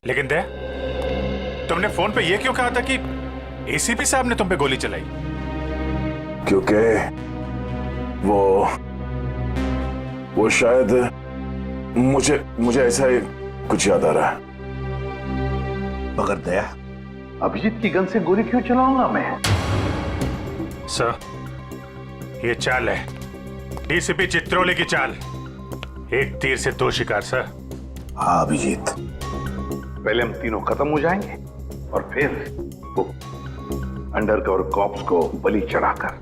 लेकिन दया, तुमने फोन पे यह क्यों कहा था कि एसीपी साहब ने तुम पे गोली चलाई? क्योंकि वो शायद मुझे ऐसा ही कुछ याद आ रहा है। मगर दया, अभिजीत की गन से गोली क्यों चलाऊंगा मैं? सर, ये चाल है डीसीपी चित्रोले की चाल। एक तीर से दो शिकार सर। हाँ अभिजीत, पहले हम तीनों खत्म हो जाएंगे और फिर वो अंडरकवर कॉप्स को बलि चढ़ाकर।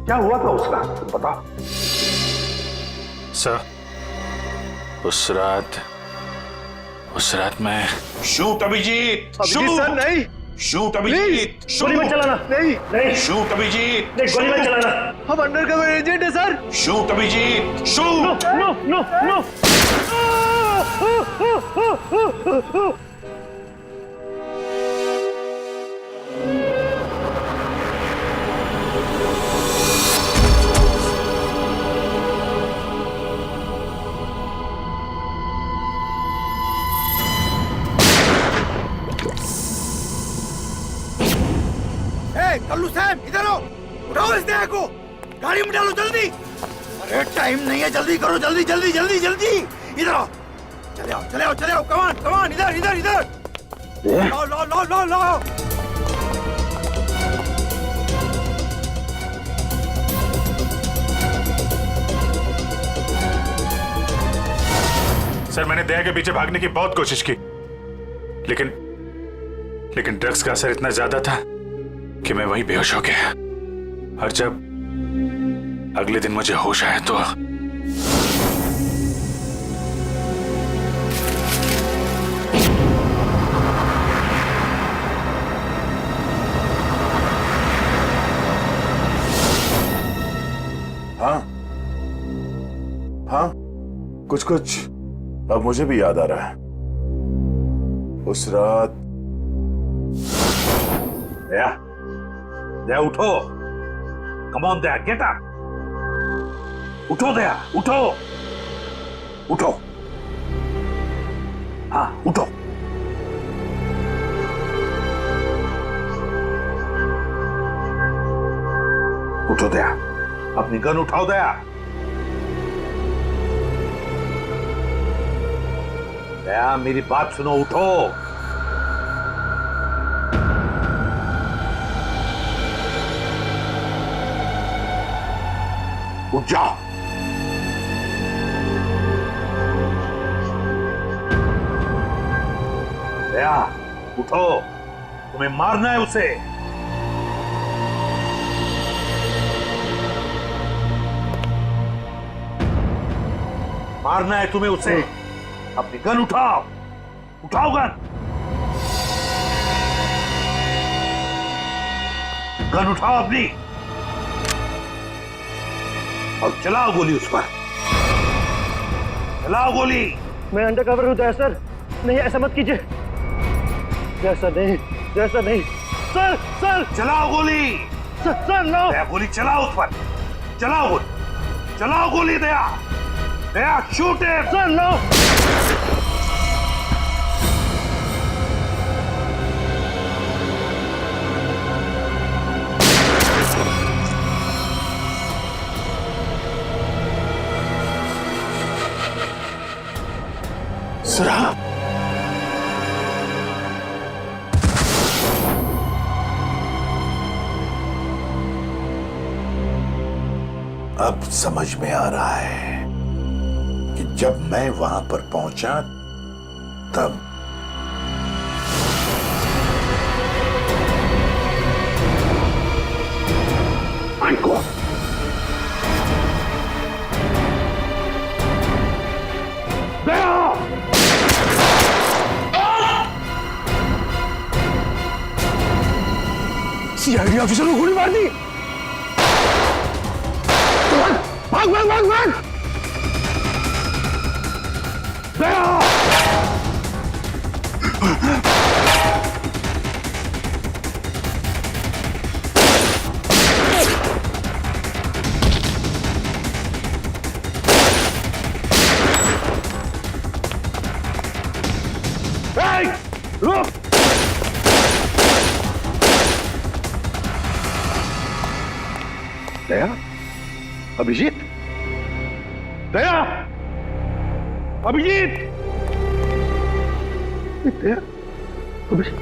क्या हुआ था उस रात बता? सर, उस रात मैं शूट अभिजीत, अभिजीत सर नहीं, शूट अभिजीत, गोली मत चलाना। नहीं नहीं, शूट अभिजीत, नहीं गोली मत चलाना। हम अंडरकवर एजेंट है sir. Shoot Abhijit, shoot. No no no. Kallu साहब इधर आओ, उठाओ इस देह को, गाड़ी में डालो जल्दी। अरे टाइम नहीं है, जल्दी करो, जल्दी जल्दी जल्दी जल्दी। इधर आओ, चले आओ चले आओ चले आओ, कमान कमान, इधर इधर इधर। लो लो लो लो लो। सर, मैंने दया के पीछे भागने की बहुत कोशिश की, लेकिन ड्रग्स का असर इतना ज्यादा था कि मैं वहीं बेहोश हो गया। और जब अगले दिन मुझे होश आया तो हाँ, कुछ अब मुझे भी याद आ रहा है। उस रात दया उठो, come on Daya, get up, उठो दया, उठो उठो, हाँ उठो। उठो दया, अपनी गन उठाओ दया। दया मेरी बात सुनो, उठो। उठ जाओ। दया उठो, तुम्हें मारना है उसे। मारना है तुम्हें उसे। अपनी गन उठाओ, उठाओ गन, गन उठाओ अपनी और चलाओ गोली उस पर, चलाओ गोली। मैं अंडरकवर हूँ सर, नहीं ऐसा मत कीजिए। जैसा नहीं, जैसा नहीं सर। सर चलाओ गोली। Sir no. दया गोली चलाओ उस पर, चलाओ गोली, चलाओ गोली। Daya, Daya shoot it. Sir no. सुरा, अब समझ में आ रहा है कि जब मैं वहां पर पहुंचा तब को सीआईडी ऑफिसर को गोली मार दी। भाग भाग भाग भाग। अभिजीत, दया, अभिजीत, दया, अभिजीत।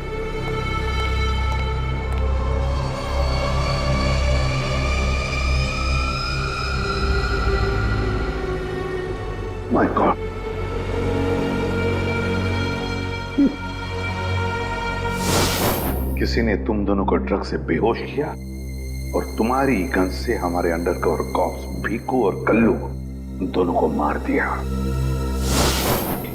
माय गॉड, किसी ने तुम दोनों को ड्रग से बेहोश किया और तुम्हारी गन से हमारे अंडरकवर कॉप्स भीकू और कल्लू दोनों को मार दिया।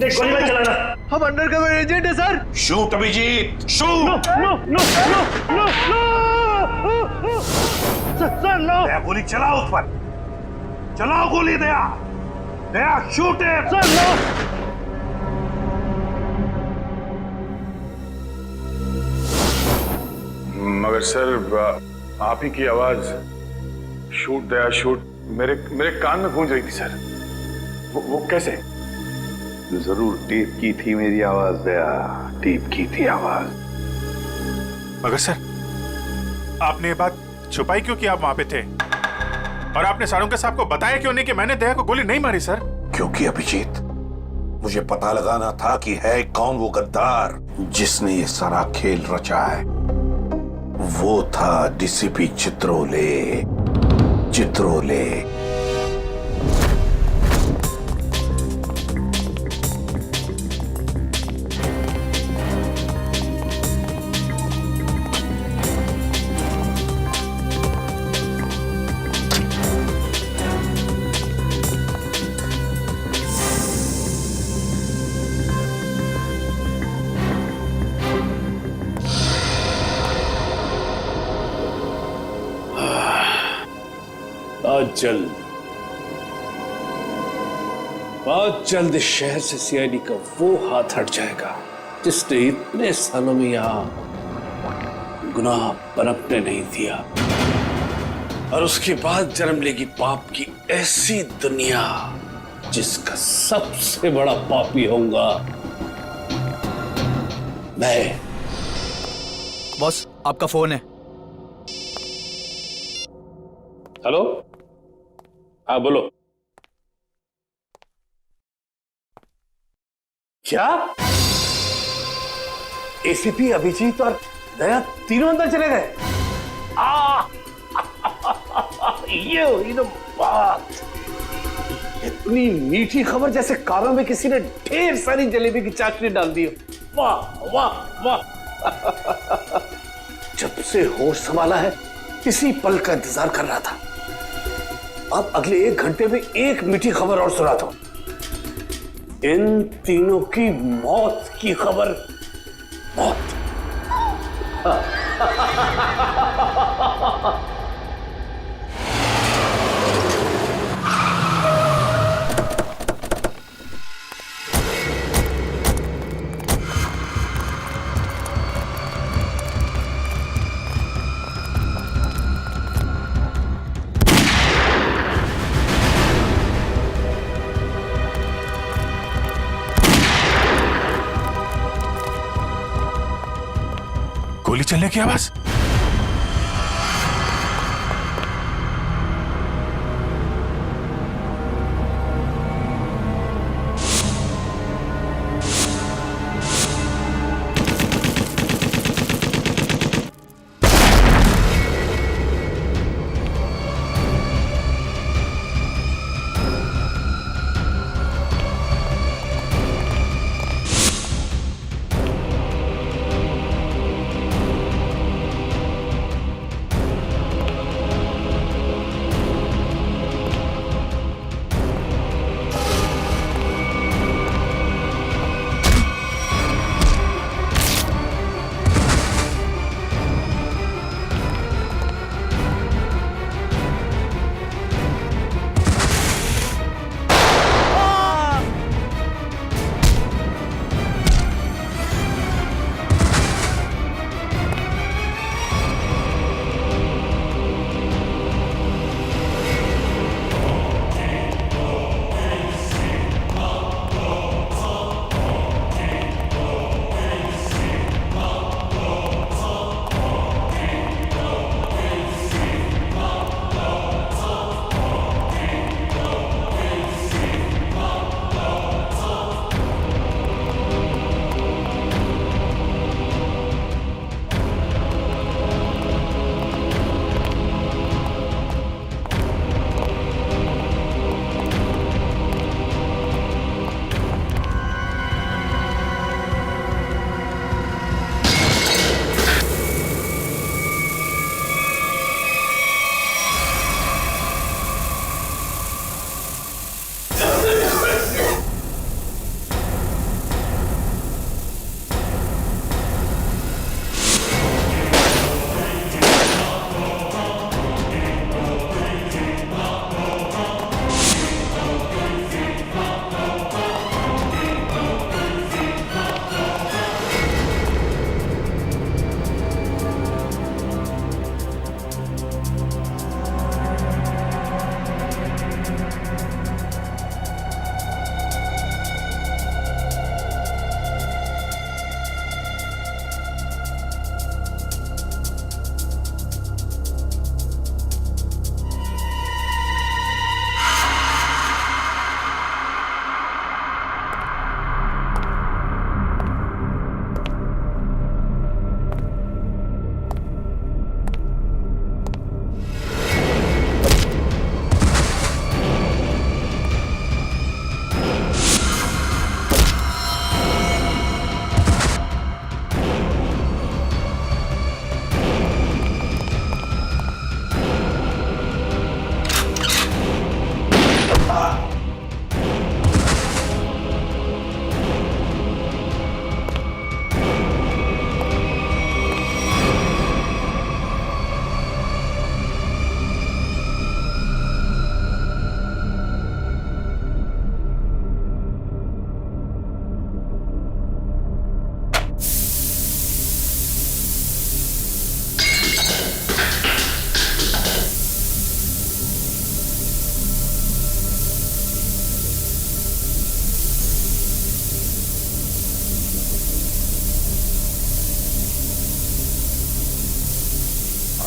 गोली मत चलाना। हम अंडरकवर एजेंट है sir. Shoot Abhijit, shoot. No no no no no sir no. Daya गोली चलाओ उस पर, चलाओ गोली दया, दया शूट है सर नो। मगर सर आप ही की आवाज शूट दया शूट मेरे कान में गूंज रही थी सर। वो कैसे? जरूर टेप की थी मेरी आवाज दया, टेप की थी आवाज। मगर सर, आपने ये बात छुपाई क्यों कि आप वहां पे थे? और आपने सारुंगा साहब को बताया क्यों नहीं कि मैंने दया को गोली नहीं मारी सर? क्योंकि अभिजीत, मुझे पता लगाना था कि है कौन वो गद्दार जिसने ये सारा खेल रचा है। वो था डीसीपी चित्रोले। चित्रोले बहुत जल्द इस शहर से सीआईडी का वो हाथ हट जाएगा जिसने इतने सालों में यहां गुनाह पनपने नहीं दिया, और उसके बाद जन्म लेगी पाप की ऐसी दुनिया जिसका सबसे बड़ा पापी होऊंगा मैं। बॉस, आपका फोन है। हेलो, हाँ बोलो। क्या एसीपी अभिजीत और दया तीनों अंदर चले गए? ये हुई ना बात। इतनी मीठी खबर जैसे कानों में किसी ने ढेर सारी जलेबी की चाशनी डाल दी। वाह वाह वाह। जब से होश संभाला है इसी पल का इंतजार कर रहा था। अब अगले 1 घंटे में एक मीठी खबर और सुना दो। इन तीनों की मौत की खबर। मौत। गोली चलने की आवाज।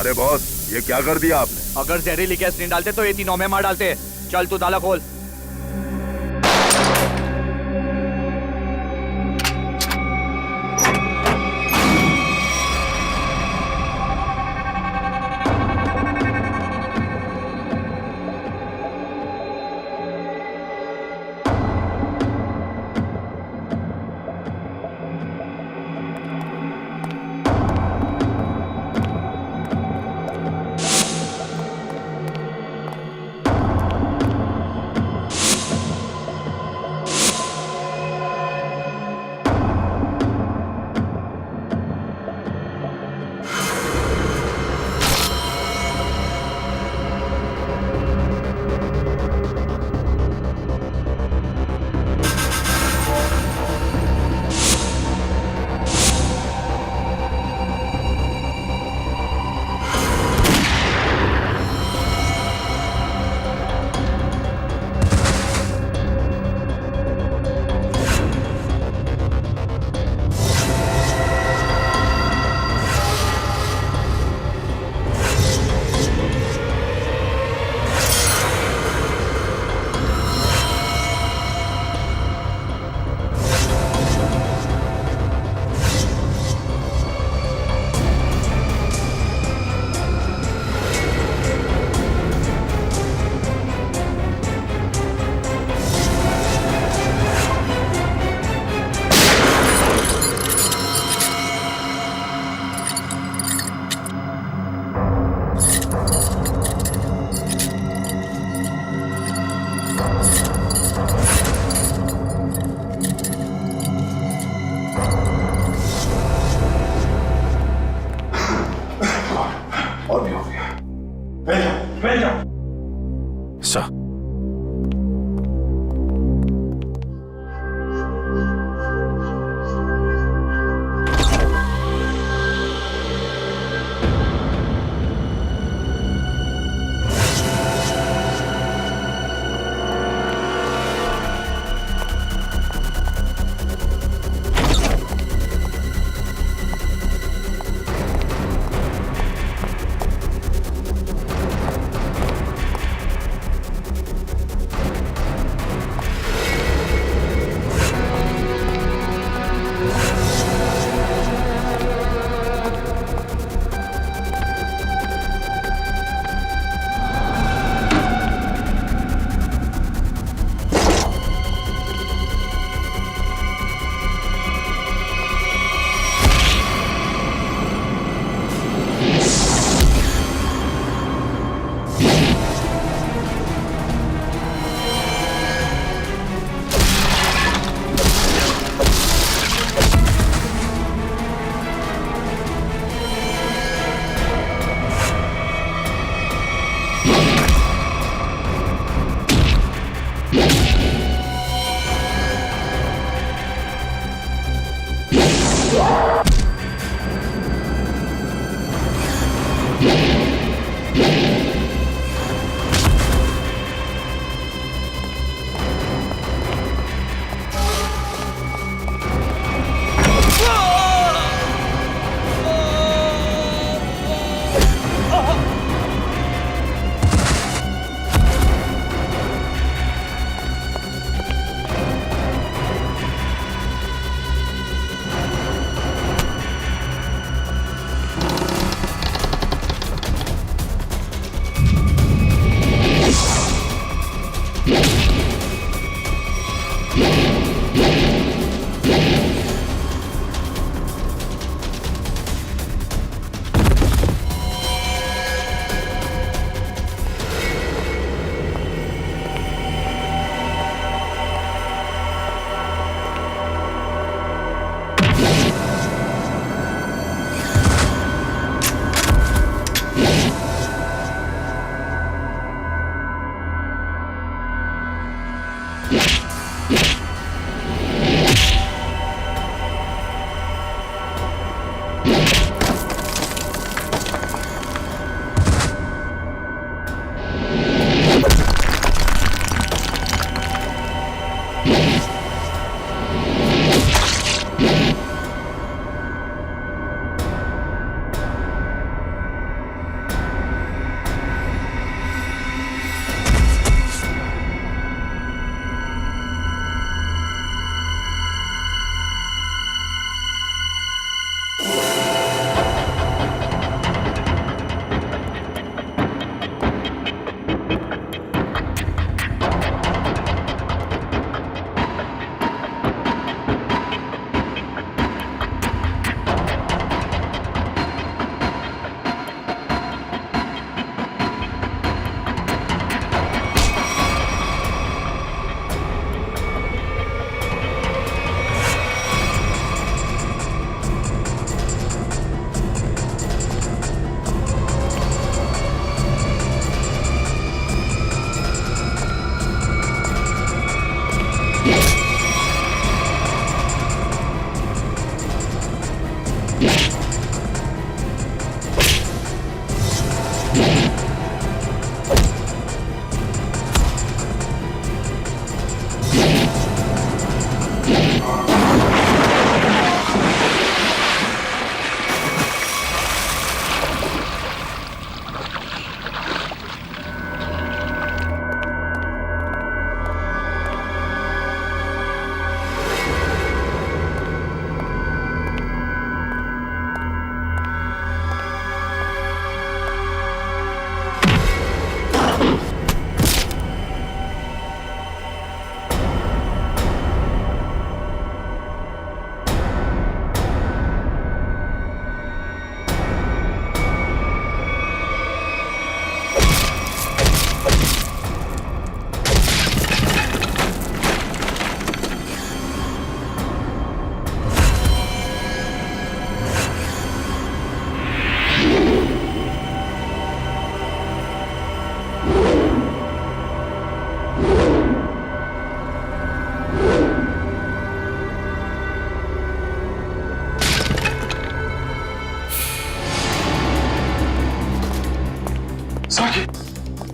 अरे बॉस, ये क्या कर दिया आपने? अगर जहरीली गैस नहीं डालते तो ये तीनों में मार डालते। चल तू ताला खोल। और भी हो गया। सर,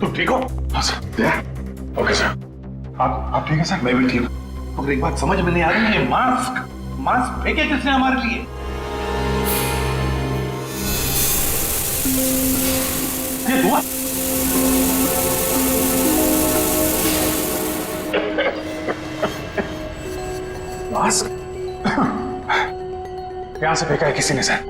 तुम ठीक हो? हाँ सर। Okay sir. आप ठीक है सर? मैं भी ठीक हूँ। मगर एक बात समझ में नहीं आ रही है, मास्क फेंके किसने हमारे लिए? ये हुआ? मास्क यहां से फेंका है किसी ने सर।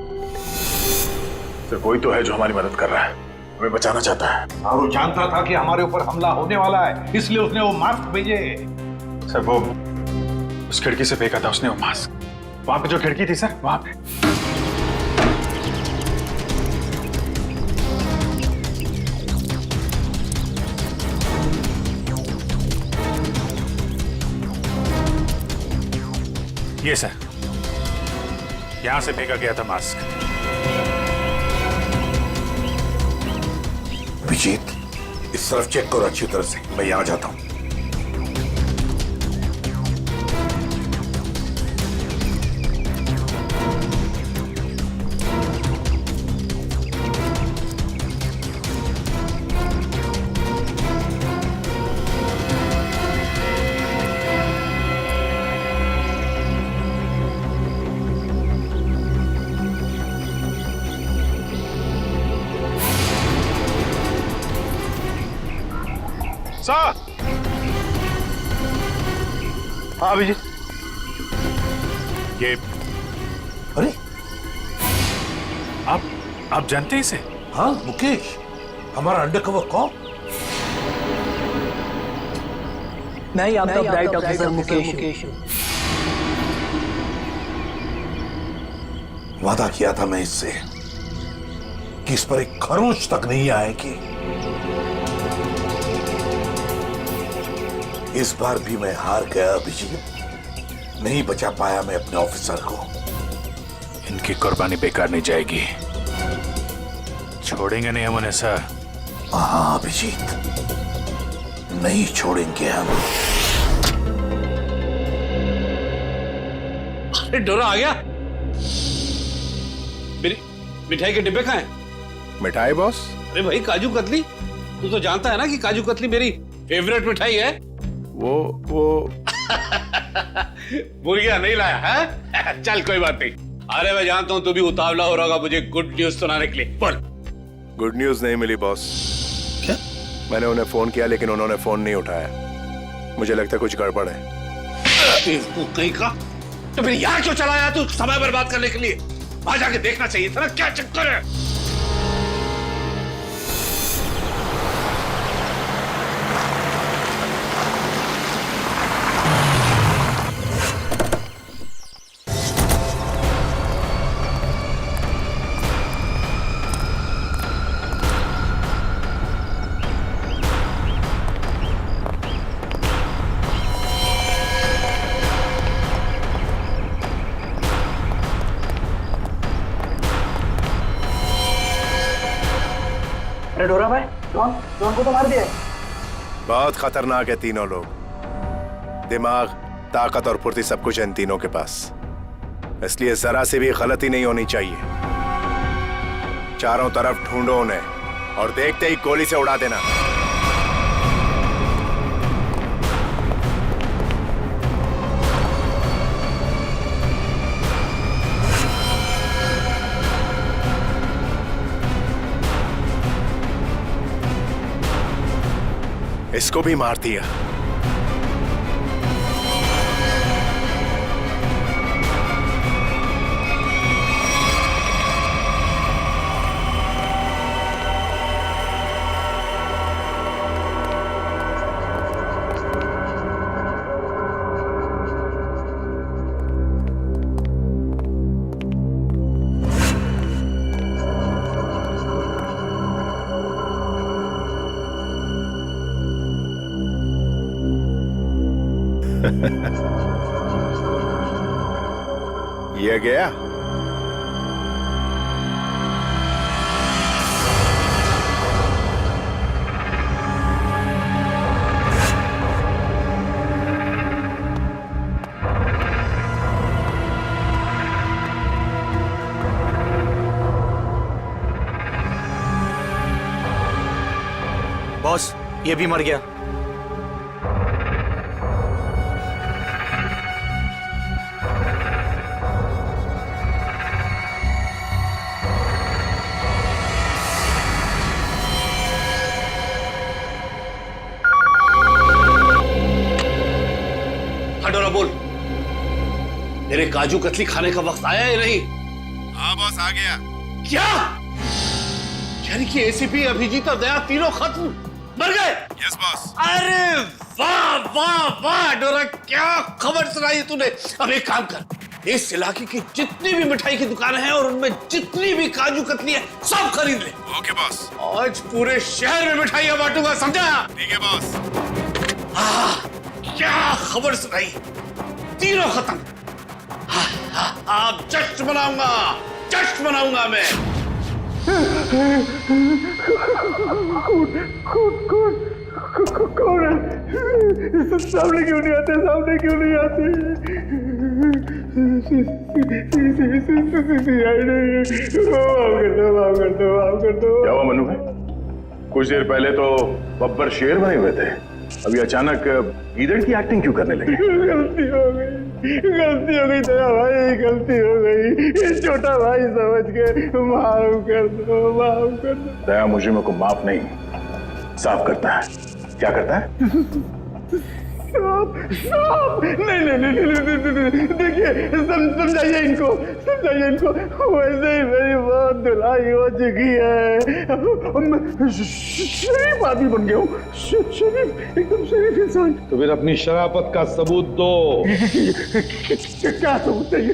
सर कोई तो है जो हमारी मदद कर रहा है, हमें बचाना चाहता है। और वो जानता था कि हमारे ऊपर हमला होने वाला है, इसलिए उसने वो मास्क भेजे। सर वो उस खिड़की से फेंका था उसने वो मास्क, वहां पे जो खिड़की थी सर, वहां पे। ये सर, यहां से फेंका गया था मास्क। अभिजीत, इस तरफ चेक करो अच्छी तरह से, मैं यहां जाता हूं। सर, हाँ अभिजीत। ये अरे आप जानते हैं इसे? हाँ मुकेश, हमारा अंडरकवर कॉप। मैं आपका ब्राइट ऑफिसर मुकेश हूँ। वादा किया था मैं इससे कि इस पर एक खरोंच तक नहीं आएगी। इस बार भी मैं हार गया अभिजीत, नहीं बचा पाया मैं अपने ऑफिसर को। इनकी कुर्बानी बेकार नहीं जाएगी, छोड़ेंगे नहीं हम उन्हें सर। हाँ अभिजीत, नहीं छोड़ेंगे हम। अरे डोरा आ गया। मेरी मिठाई के डिब्बे कहाँ हैं? मिठाई बॉस? अरे भाई काजू कतली, तू तो जानता है ना कि काजू कतली मेरी फेवरेट मिठाई है। वो भूल गया, नहीं लाया है? चल कोई बात नहीं। अरे मैं जानता हूँ तू भी उतावला हो रहा होगा मुझे गुड न्यूज सुनाने के लिए। बोल। गुड न्यूज नहीं मिली बॉस। क्या? मैंने उन्हें फोन किया लेकिन उन्होंने फोन नहीं उठाया। मुझे लगता है कुछ गड़बड़ है। कहीं का? तो फिर यहाँ क्यों चला आया तू समय बर्बाद करने के लिए? वहां जाके देखना चाहिए था ना क्या चक्कर है। अरे डोरा भाई, डॉन को तो मार दिया। बहुत खतरनाक है तीनों लोग, दिमाग ताकत और फुर्ती सब कुछ है इन तीनों के पास, इसलिए जरा से भी गलती नहीं होनी चाहिए। चारों तरफ ढूंढो उन्हें और देखते ही गोली से उड़ा देना। इसको भी मार दिया। ये गया। बॉस, ये भी मर गया। हटोरा बोल, मेरे काजू कतली खाने का वक्त आया या नहीं? हाँ बॉस, आ गया। क्या यानी कि एसीपी अभिजीत और दया तीनों खत्म, मर गए? Yes boss. अरे वाह वाह वाह डोरा, क्या खबर सुनाई तूने। अब एक काम कर, इस इलाके की जितनी भी मिठाई की दुकानें हैं और उनमें जितनी भी काजू कतली है सब खरीद ले। Okay boss. आज पूरे शहर में मिठाइयां बांटूंगा, समझा? ठीक है बॉस। क्या खबर सुनाई, तीनों खत्म। अब जश्न मनाऊंगा, जश्न मनाऊंगा मैं। कौन है? सामने क्यों नहीं आते? सामने क्यों नहीं आते? क्या हुआ मनु भाई? कुछ देर पहले तो बब्बर शेर बने हुए थे, अभी अचानक ईदड़ की एक्टिंग क्यों करने लगे? गलती हो गई दया भाई, गलती हो गई। ये छोटा भाई समझ के माफ कर दो, माफ कर दो। दया मुजरिमों को माफ नहीं, साफ करता है। क्या करता है? नहीं, देखिए समझाइए इनको, वैसे ही मेरी बहुत धुलाई हो चुकी है। मैं शरीफ आदमी बन गया हूँ, शरीफ, एकदम शरीफ इंसान। तो फिर अपनी शराफत का सबूत दो। क्या सबूत चाहिए?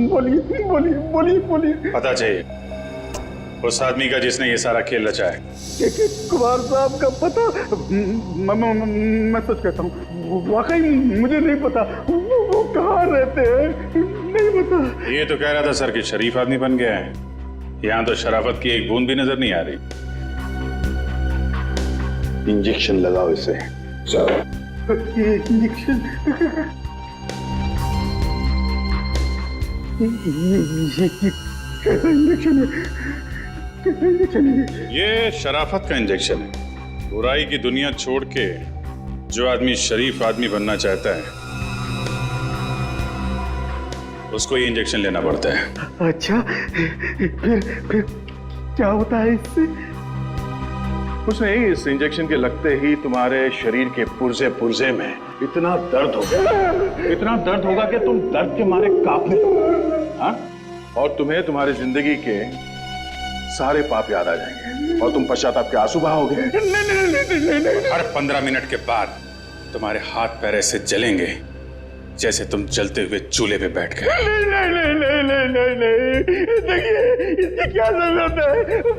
बोलिए। पता चाहिए उस आदमी का जिसने ये सारा खेल रचा है। कुमार साहब का पता? मैं सच कहता हूँ, वाकई मुझे नहीं पता। वो कहाँ रहते हैं, नहीं पता। ये तो कह रहा था सर कि शरीफ आदमी बन गया है, यहाँ तो शराफत की एक बूंद भी नजर नहीं आ रही। इंजेक्शन लगाओ इसे। इंजेक्शन? ये शराफत का इंजेक्शन है। बुराई की दुनिया छोड़ के जो आदमी शरीफ आदमी बनना चाहता है उसको ये इंजेक्शन लेना पड़ता है। अच्छा, फिर क्या होता है इससे? कुछ नहीं, इस इंजेक्शन के लगते ही तुम्हारे शरीर के पुर्जे में इतना दर्द होगा कि तुम दर्द के मारे कांपने लगोगे। हाँ? और तुम्हें तुम्हारी जिंदगी के सारे पाप याद आ जाएंगे और तुम पश्चाताप के आंसू बहाओगे। नहीं। हर 15 मिनट के बाद तुम्हारे हाथ पैर ऐसे जलेंगे जैसे तुम जलते हुए चूल्हे पे बैठ गए। नहीं। देखिए, इसकी क्या जरूरत है?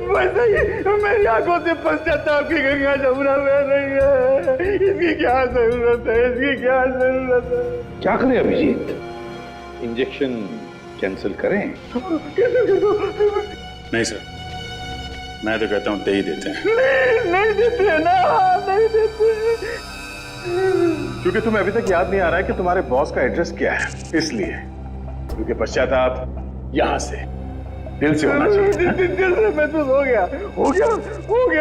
वैसे ही मेरी आंखों से पश्चाताप की गंगा जमुना बह रही है। इसकी क्या जरूरत है? क्या करें अभिजीत? इंजेक्शन कैंसिल करें? नहीं सर, मैं तो कहता हूँ दे ही देते हैं। नहीं देते ना, नहीं देते। क्योंकि तुम्हें अभी तक याद नहीं आ रहा है कि तुम्हारे बॉस का एड्रेस क्या है, इसलिए। क्योंकि पश्चाताप यहां से दिल से होना चाहिए। दिल से महसूस हो गया,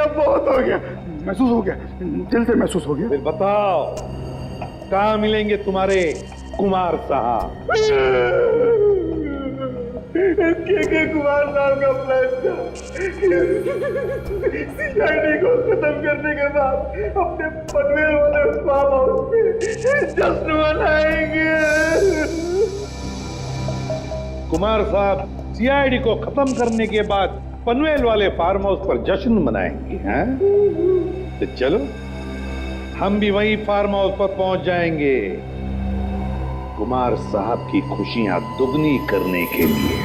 बहुत हो गया, महसूस हो गया, दिल से महसूस हो गया। फिर बताओ कहाँ मिलेंगे तुम्हारे कुमार साहब? के कुमार साहब का प्लान था सीआईडी को खत्म करने के बाद अपने पनवेल वाले फार्म हाउस पे जश्न मनाएंगे। कुमार साहब सीआईडी को खत्म करने के बाद पनवेल वाले फार्म हाउस पर जश्न मनाएंगे, हैं? तो चलो हम भी वही फार्म हाउस पर पहुंच जाएंगे कुमार साहब की खुशियां दुगनी करने के लिए।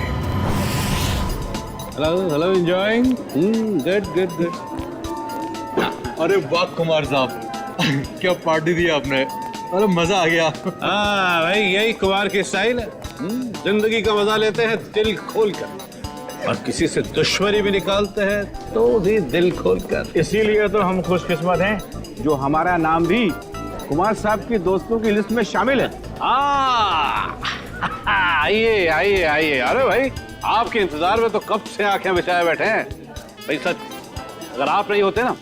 Hello enjoying. गुड। अरे वाह कुमार साहब, क्या पार्टी दी आपने, अरे मजा आ गया। हाँ भाई, यही कुमार की स्टाइल है। जिंदगी का मजा लेते हैं दिल खोल कर, और किसी से दुश्मनी भी निकालते हैं तो भी दिल खोल कर। इसीलिए तो हम खुशकिस्मत हैं जो हमारा नाम भी कुमार साहब की दोस्तों की लिस्ट में शामिल है। आइए आइए आइए। अरे भाई, आपके इंतजार में तो कब से आंखें बिछाए बैठे हैं। भाई सच, अगर आप नहीं होते ना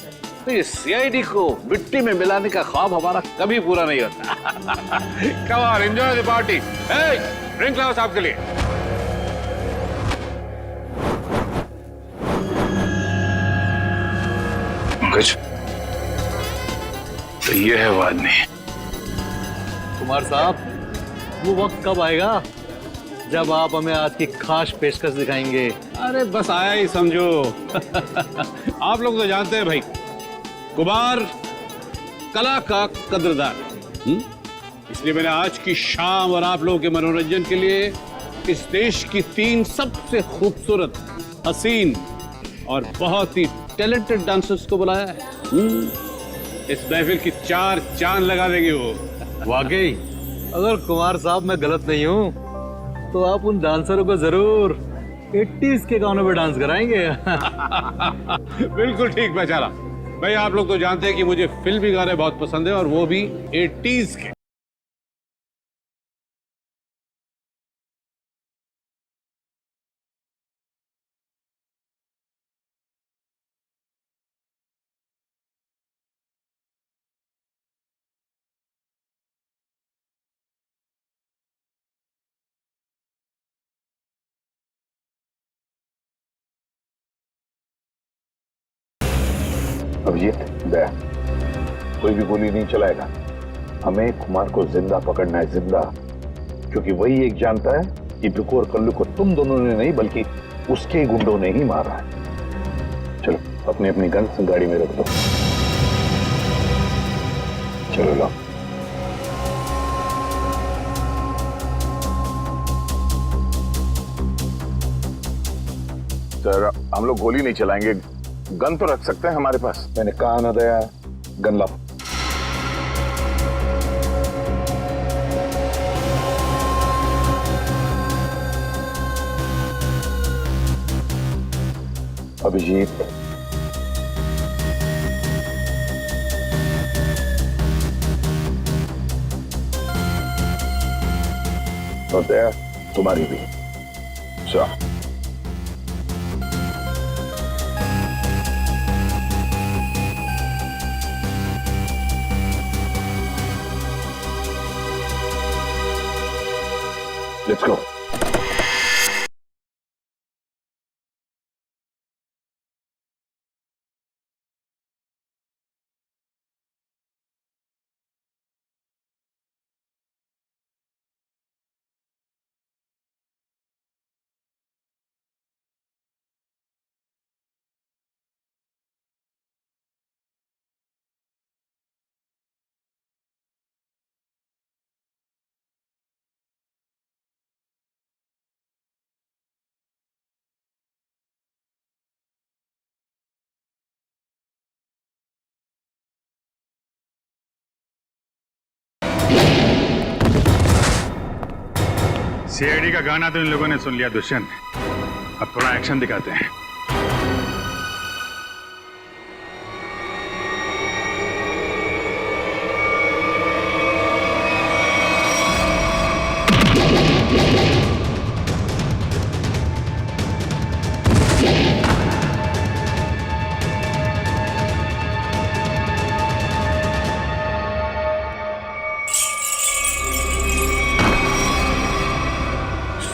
तो ये सीआईडी को मिट्टी में मिलाने का ख्वाब हमारा कभी पूरा नहीं होता। Come on, enjoy the party. Drink लाओ साहब के लिए। कुछ तो ये है वो आदमी। कुमार साहब, वो वक्त कब आएगा जब आप हमें आज की खास पेशकश दिखाएंगे? अरे बस आया ही समझो। आप लोग तो जानते हैं भाई, कुमार कला का कदरदान। इसलिए मैंने आज की शाम और आप लोगों के मनोरंजन के लिए इस देश की 3 सबसे खूबसूरत, हसीन और बहुत ही टैलेंटेड डांसर्स को बुलाया है। इस महफिल की 4 चांद लगा देंगे वो। वाकई, अगर कुमार साहब मैं गलत नहीं हूँ तो आप उन डांसरों को जरूर 80s के गानों पे डांस कराएंगे। बिल्कुल ठीक पहचाना भाई। आप लोग तो जानते हैं कि मुझे फिल्मी गाने बहुत पसंद है, और वो भी 80s के। अभिजीत, दया, कोई भी गोली नहीं चलाएगा। हमें कुमार को जिंदा पकड़ना है, जिंदा। क्योंकि वही एक जानता है कि बिकू और कल्लू को तुम दोनों ने नहीं बल्कि उसके गुंडों ने ही मारा है। चलो अपनी अपनी गन्स गाड़ी में रख दो। चलो लो। सर, हम लोग गोली नहीं चलाएंगे, गन तो रख सकते हैं हमारे पास। मैंने कहा ना दया, गन लाओ। अभिजीत, और दया तुम्हारी भी। चलो Let's go. सीआईडी का गाना तो इन लोगों ने सुन लिया दुष्यंत, अब थोड़ा एक्शन दिखाते हैं।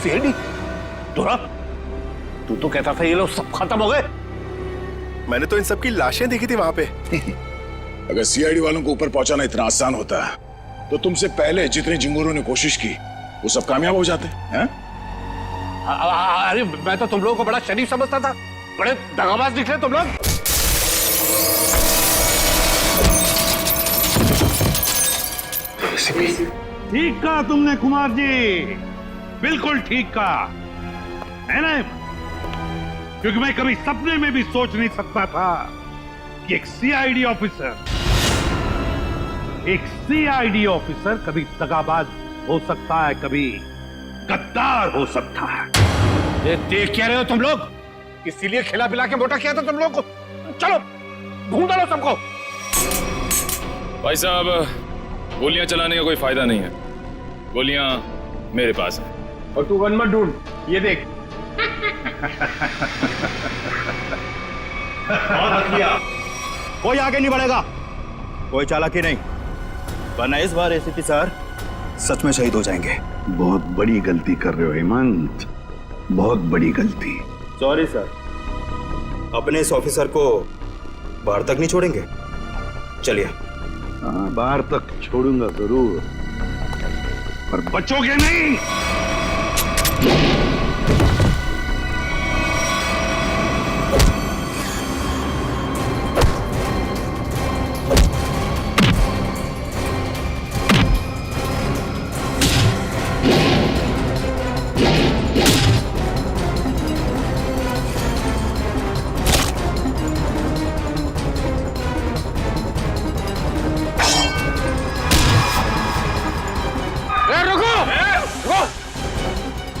सीआईडी? दोरा, तू तो कहता था ये लोग सब खत्म हो गए। मैंने तो इन सब की लाशें देखी थी वहां पे। अगर सीआईडी वालों को ऊपर पहुंचाना इतना आसान होता तो तुमसे पहले जितने जिंगोरों ने कोशिश की वो सब कामयाब हो जाते हैं। अरे मैं तो तुम लोगों को बड़ा शरीफ समझता था, बड़े दगाबाज निकले तुम लोग। ठीक कहा तुमने कुमार जी, बिल्कुल ठीक कहा है ना, क्योंकि मैं कभी सपने में भी सोच नहीं सकता था कि एक सीआईडी ऑफिसर कभी दगाबाज हो सकता है, कभी गद्दार हो सकता है। ये देख क्या रहे हो तुम लोग? इसीलिए खिला पिला के मोटा किया था तुम लोग को। चलो ढूंढ लो सबको। भाई साहब, गोलियां चलाने का कोई फायदा नहीं है, गोलियां मेरे पास हैं। और तू गन मत ढूंढ, ये देख। कोई आगे नहीं बढ़ेगा, कोई चालाकी नहीं, वरना इस बार एसीपी सर सच में शहीद हो जाएंगे। बहुत बड़ी गलती कर रहे हो हेमंत, बहुत बड़ी गलती। सॉरी सर, अपने इस ऑफिसर को बाहर तक नहीं छोड़ेंगे। चलिए। हाँ, बाहर तक छोड़ूंगा जरूर, पर बचोगे नहीं।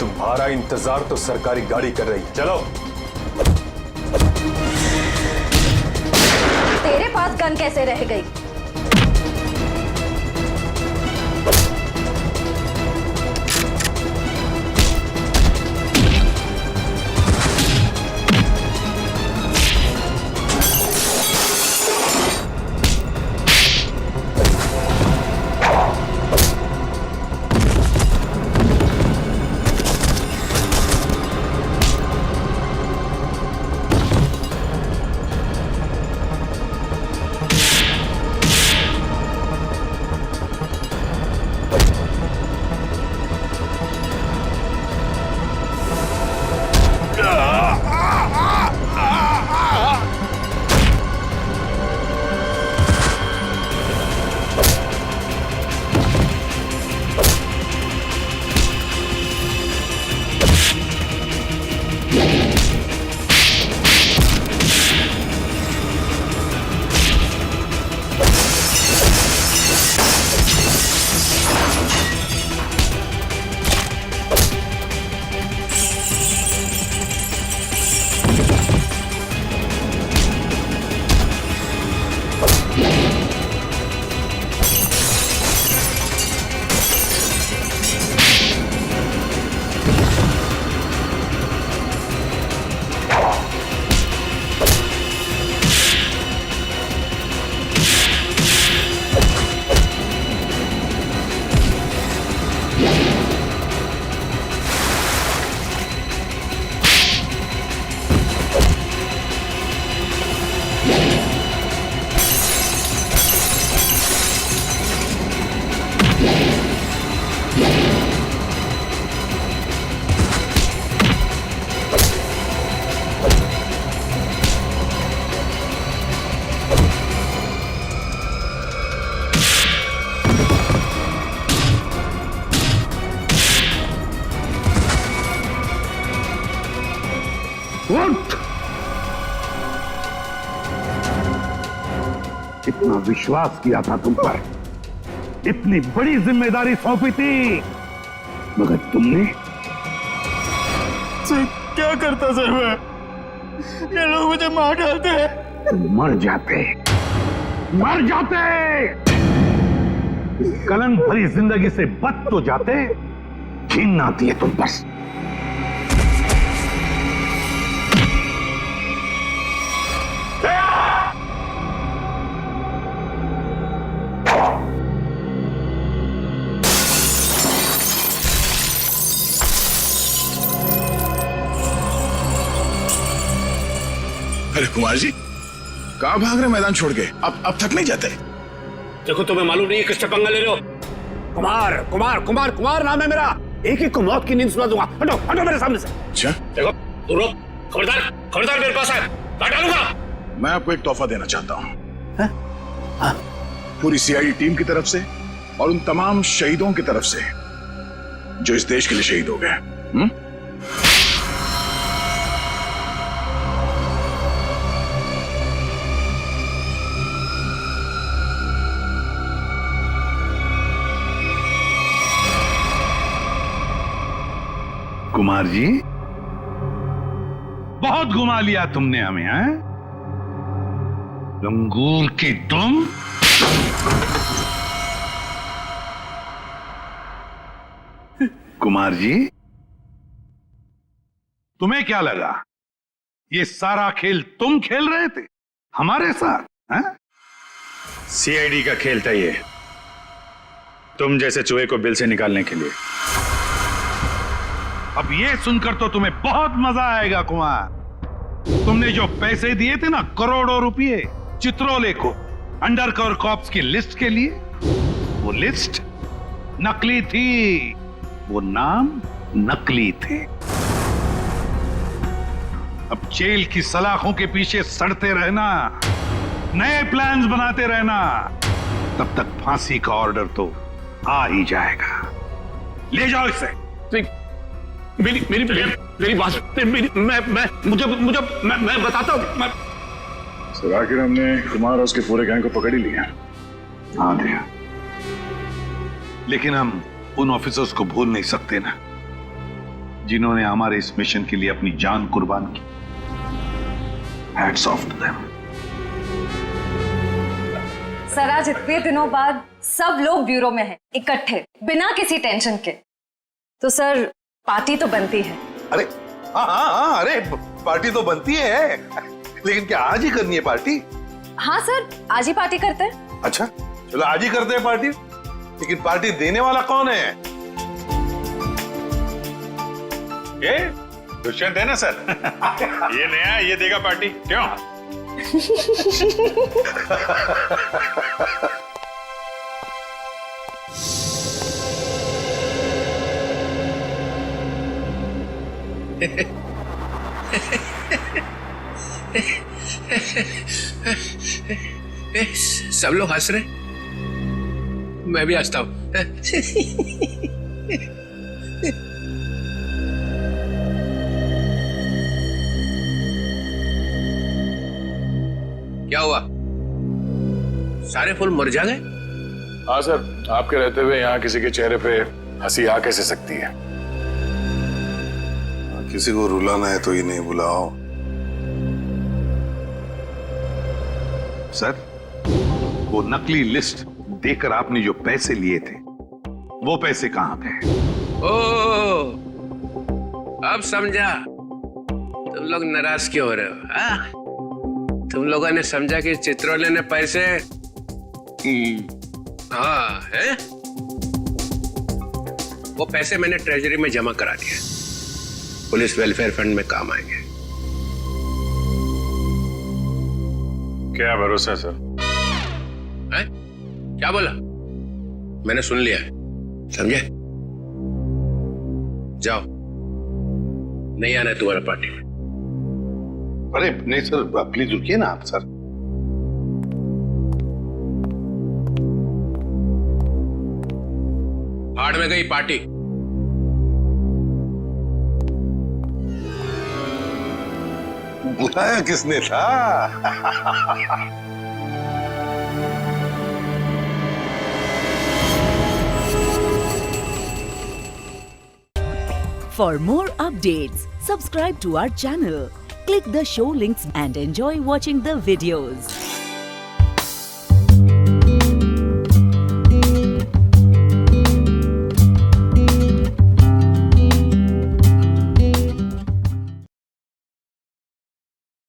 तुम्हारा इंतजार तो सरकारी गाड़ी कर रही। चलो। तेरे पास गन कैसे रह गई? उठ! इतना विश्वास किया था तुम पर, इतनी बड़ी जिम्मेदारी सौंपी थी, मगर तुमने। क्या करता सर मैं? ये लोग मुझे मार डालते हैं। मर जाते, मर जाते, इस कलंक भरी जिंदगी से बच तो जाते, घिन आती है तुम बस। अरे कुमार जी, कहाँ भाग रहे मैदान छोड़ के? अब थक नहीं जाते? देखो तुम्हें मालूम नहीं है किससे पंगा ले रहे हो? कुमार कुमार कुमार कुमार नाम है मेरा। एक एक को मौत की नींद सुला दूंगा। हटो हटो मेरे सामने से। अच्छा, देखो तुम लोग खबरदार खबरदार मेरे पास है, काट डालूंगा। मैं आपको एक तोहफा देना चाहता हूँ, पूरी सीआईडी टीम की तरफ से और उन तमाम शहीदों की तरफ से जो इस देश के लिए शहीद हो गए। कुमार जी, बहुत घुमा लिया तुमने हमें, हैं? लंगूर की तुम। कुमार जी, तुम्हें क्या लगा ये सारा खेल तुम खेल रहे थे हमारे साथ, हैं? सीआईडी का खेल था ये, तुम जैसे चूहे को बिल से निकालने के लिए। अब ये सुनकर तो तुम्हें बहुत मजा आएगा कुमार। तुमने जो पैसे दिए थे ना, करोड़ों रुपए चित्रोले को अंडरकवर कॉप्स की लिस्ट के लिए, वो लिस्ट नकली थी, वो नाम नकली थे। अब जेल की सलाखों के पीछे सड़ते रहना, नए प्लान्स बनाते रहना, तब तक फांसी का ऑर्डर तो आ ही जाएगा। ले जाओ इसे। मेरी मेरी मेरी बात मैं बताता हूँ। सर, आखिर हमने कुमार और उसके पूरे गैंग को पकड़ ही लिया। हाँ दिया, लेकिन हम उन ऑफिसर्स को भूल नहीं सकते ना, जिन्होंने हमारे इस मिशन के लिए अपनी जान कुर्बान की। Hats off to them. Sir, आज इतने दिनों बाद सब लोग ब्यूरो में हैं, इकट्ठे, बिना किसी टेंशन के। तो सर, पार्टी तो बनती है। अरे हाँ, अरे पार्टी तो बनती है, लेकिन क्या आज ही करनी है पार्टी? हाँ सर, आज ही पार्टी करते हैं। अच्छा चलो आज ही करते हैं पार्टी, लेकिन पार्टी देने वाला कौन है? ये दुष्यंत है ना सर। ये नया, ये देगा पार्टी, क्यों? सब लोग हंस रहे, मैं भी हंसता हूं। क्या हुआ, सारे फूल मर जा गए? हाँ सर, आपके रहते हुए यहाँ किसी के चेहरे पे हंसी आ कैसे सकती है? किसी को रुलाना है तो इन्हें बुलाओ। सर, वो नकली लिस्ट देकर आपने जो पैसे लिए थे, वो पैसे कहां गए? ओ, अब समझा तुम लोग नाराज क्यों हो रहे हो? हाँ? तुम लोगों ने समझा कि चित्रोले ने पैसे हाँ है, वो पैसे मैंने ट्रेजरी में जमा करा दिए, पुलिस वेलफेयर फंड में काम आएंगे। क्या भरोसा सर? है? क्या बोला? मैंने सुन लिया है, समझे? जाओ, नहीं आना है तुम्हारा पार्टी में। अरे नहीं सर, प्लीज रुकिए ना आप सर। भाड़ में गई पार्टी। बुलाया किसने था? For more updates, subscribe to our channel, click the show links and enjoy watching the videos.